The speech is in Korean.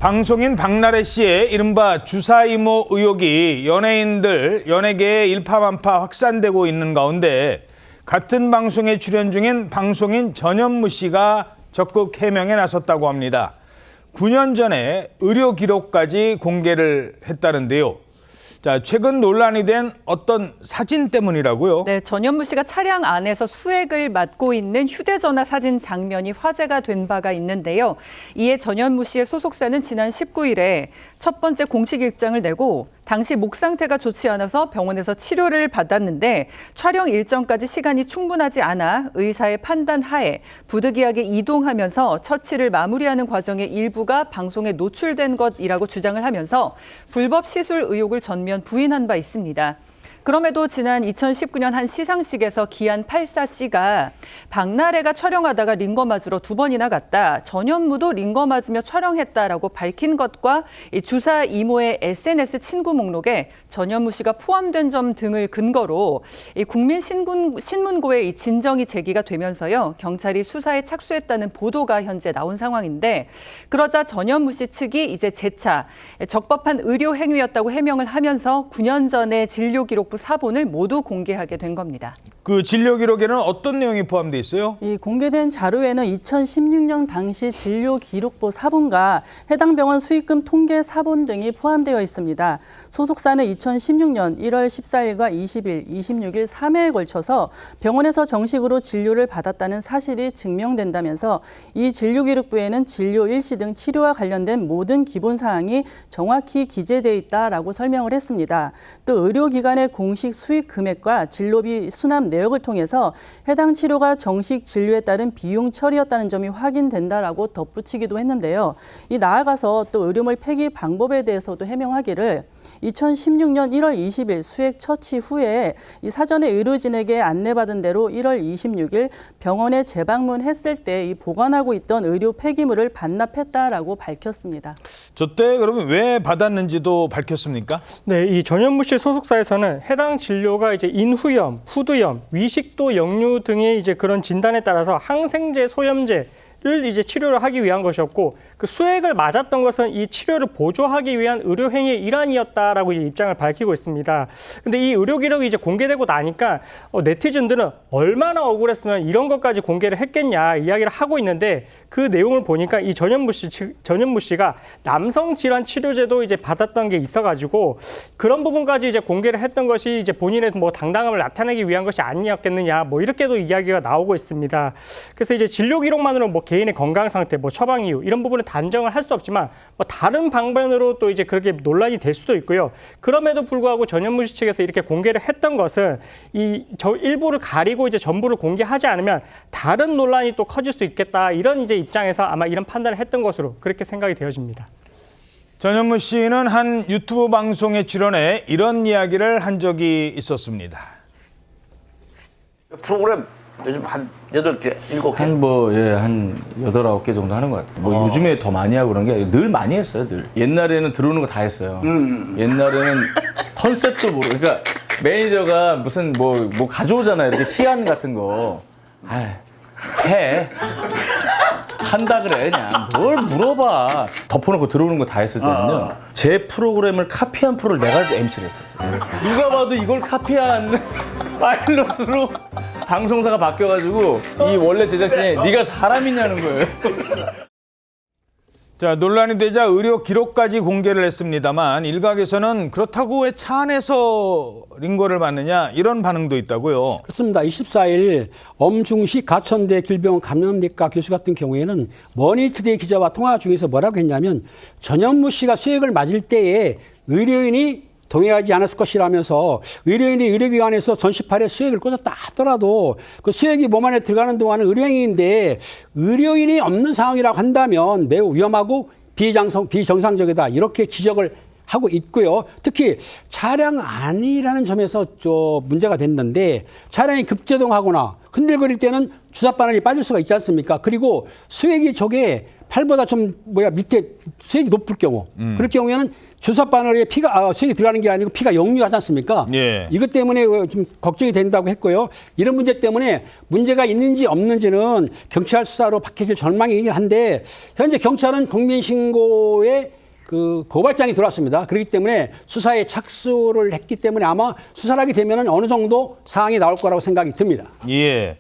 방송인 박나래 씨의 이른바 주사 이모 의혹이 연예계에 일파만파 확산되고 있는 가운데 같은 방송에 출연 중인 방송인 전현무 씨가 적극 해명에 나섰다고 합니다. 9년 전에 의료 기록까지 공개를 했다는데요. 자, 최근 논란이 된 어떤 사진 때문이라고요? 네, 전현무 씨가 차량 안에서 수액을 맡고 있는 휴대전화 사진 장면이 화제가 된 바가 있는데요. 이에 전현무 씨의 소속사는 지난 19일에 첫 번째 공식 입장을 내고 당시 목 상태가 좋지 않아서 병원에서 치료를 받았는데 촬영 일정까지 시간이 충분하지 않아 의사의 판단 하에 부득이하게 이동하면서 처치를 마무리하는 과정의 일부가 방송에 노출된 것이라고 주장을 하면서 불법 시술 의혹을 전면 부인한 바 있습니다. 그럼에도 지난 2019년 한 시상식에서 기안 84씨가 박나래가 촬영하다가 링거 맞으러 2번이나 갔다. 전현무도 링거 맞으며 촬영했다라고 밝힌 것과 이 주사 이모의 SNS 친구 목록에 전현무 씨가 포함된 점 등을 근거로 이 국민신문고의 이 진정이 제기가 되면서요. 경찰이 수사에 착수했다는 보도가 현재 나온 상황인데 그러자 전현무 씨 측이 이제 재차 적법한 의료 행위였다고 해명을 하면서 9년 전의 진료 기록 사본을 모두 공개하게 된 겁니다. 그 진료 기록에는 어떤 내용이 포함되어 있어요? 이 공개된 자료에는 2016년 당시 진료 기록부 사본과 해당 병원 수익금 통계 사본 등이 포함되어 있습니다. 소속사는 2016년 1월 14일과 20일, 26일 3회에 걸쳐서 병원에서 정식으로 진료를 받았다는 사실이 증명된다면서 이 진료 기록부에는 진료 일시 등 치료와 관련된 모든 기본 사항이 정확히 기재돼 있다라고 설명을 했습니다. 또 의료기관의 공식 수익 금액과 진료비 수납 내역을 통해서 해당 치료가 정식 진료에 따른 비용 처리였다는 점이 확인된다라고 덧붙이기도 했는데요. 이 나아가서 또 의료물 폐기 방법에 대해서도 해명하기를 2016년 1월 20일 수액 처치 후에 이 사전에 의료진에게 안내받은 대로 1월 26일 병원에 재방문했을 때 이 보관하고 있던 의료 폐기물을 반납했다라고 밝혔습니다. 저때 그러면 왜 받았는지도 밝혔습니까? 네, 이 전현무 씨 소속사에서는 해당 진료가 이제 인후염, 후두염, 위식도 역류 등의 이제 그런 진단에 따라서 항생제, 소염제를 이제 치료를 하기 위한 것이었고 그 수액을 맞았던 것은 이 치료를 보조하기 위한 의료 행위의 일환이었다라고 입장을 밝히고 있습니다. 근데 이 의료 기록이 이제 공개되고 나니까 네티즌들은 얼마나 억울했으면 이런 것까지 공개를 했겠냐 이야기를 하고 있는데 그 내용을 보니까 이 전현무 씨가 남성 질환 치료제도 이제 받았던 게 있어가지고 그런 부분까지 이제 공개를 했던 것이 이제 본인의 뭐 당당함을 나타내기 위한 것이 아니었겠느냐 뭐 이렇게도 이야기가 나오고 있습니다. 그래서 이제 진료 기록만으로 뭐 개인의 건강 상태, 뭐 처방 이유 이런 부분을 단정을 할 수 없지만 뭐 다른 방면으로 또 이제 그렇게 논란이 될 수도 있고요. 그럼에도 불구하고 전현무 씨 측에서 이렇게 공개를 했던 것은 저 일부를 가리고 이제 전부를 공개하지 않으면 다른 논란이 또 커질 수 있겠다 이런 이제 입장에서 아마 이런 판단을 했던 것으로 그렇게 생각이 되어집니다. 전현무 씨는 한 유튜브 방송에 출연해 이런 이야기를 한 적이 있었습니다. 프로그램 요즘 한 8개, 7개? 한 8, 9개 정도 하는 것 같아요. 뭐 요즘에 더 많이 하고 그런 게 늘 많이 했어요, 늘. 옛날에는 들어오는 거 다 했어요. 옛날에는 컨셉도 모르고, 그러니까 매니저가 무슨 뭐 가져오잖아요. 이렇게 시안 같은 거. 해. 한다 그래, 그냥. 뭘 물어봐. 덮어놓고 들어오는 거 다 했을 때는요. 제 프로그램을 카피한 프로를 내가 MC를 했었어요. 누가 봐도 이걸 카피한 파일럿으로 방송사가 바뀌어가지고 이 원래 제작진이 네가 사람이냐는 거예요. 자, 논란이 되자 의료 기록까지 공개를 했습니다만 일각에서는 그렇다고 왜 차 안에서 링거를 받느냐 이런 반응도 있다고요. 그렇습니다. 24일 엄중식 가천대 길병원 감염내과 교수 같은 경우에는 머니투데이 기자와 통화 중에서 뭐라고 했냐면 전현무 씨가 수액을 맞을 때에 의료인이 동의하지 않았을 것이라면서 의료인이 의료기관에서 전시팔에 수액을 꽂았다 하더라도 그 수액이 몸 안에 들어가는 동안은 의료행위인데 의료인이 없는 상황이라고 한다면 매우 위험하고 비정상적이다 이렇게 지적을 하고 있고요. 특히 차량 안이라는 점에서 문제가 됐는데 차량이 급제동하거나 흔들거릴 때는 주사 바늘이 빠질 수가 있지 않습니까? 그리고 수액이 저게 팔보다 좀 밑에 수액이 높을 경우 그럴 경우에는 주사 바늘에 피가 수액이 들어가는 게 아니고 피가 역류하지 않습니까? 예. 이것 때문에 좀 걱정이 된다고 했고요. 이런 문제 때문에 문제가 있는지 없는지는 경찰 수사로 밝혀질 전망이긴 한데 현재 경찰은 국민신고에 그 고발장이 들어왔습니다. 그렇기 때문에 수사에 착수를 했기 때문에 아마 수사를 하게 되면 어느 정도 사항이 나올 거라고 생각이 듭니다. 예.